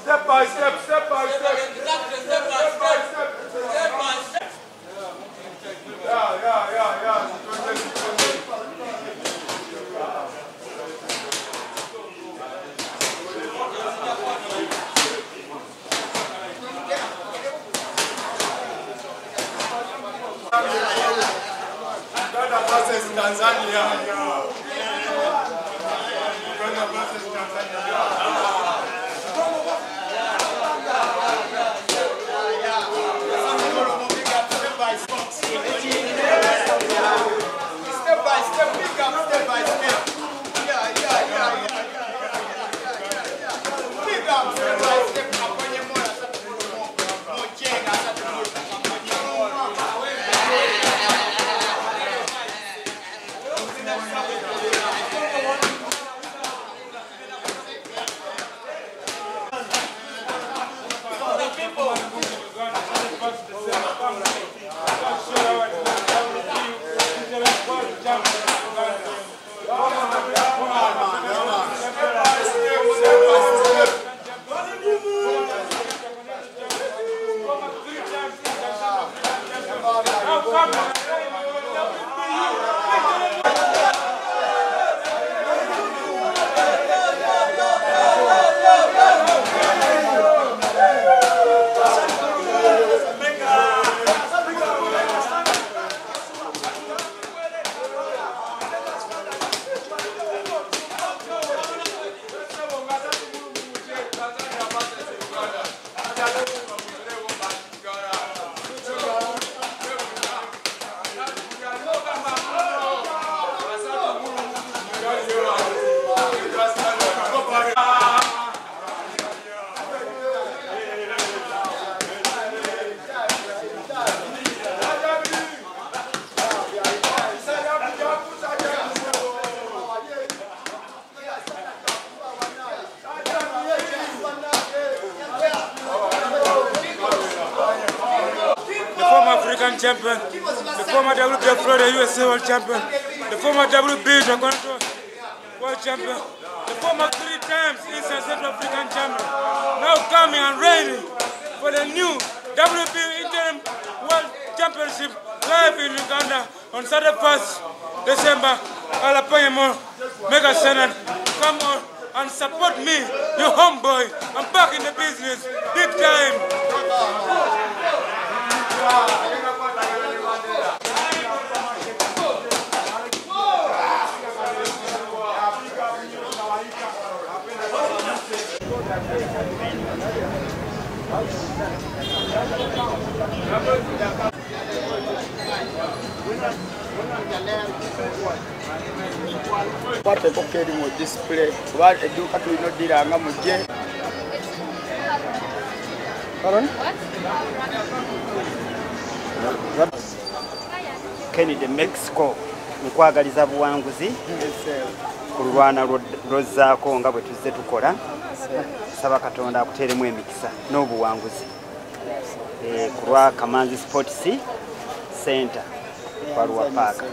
Step by step, step by step. Step by step. Yeah. Uganda versus Tanzania. Uganda versus Tanzania. Champion, the former WPF Florida USA World Champion, the former WB World Champion, the former 3 times Eastern Central African Champion, now coming and reigning for the new WB Interim World Championship live in Uganda on Saturday 1st December. Alapayemo, Mega Senate, come on and support me, your homeboy. I'm back in the business, big time. What a bouquet with display. What a do at we not did a gamu. Kennedy Mexico nkwagaliza buwanguzi kulwana rozzaako nga bwe tuzze tukola saba Katonda akuteeremu emikisa n'obuwanguzi kulwa Kamanzi Sports Center Barua Park.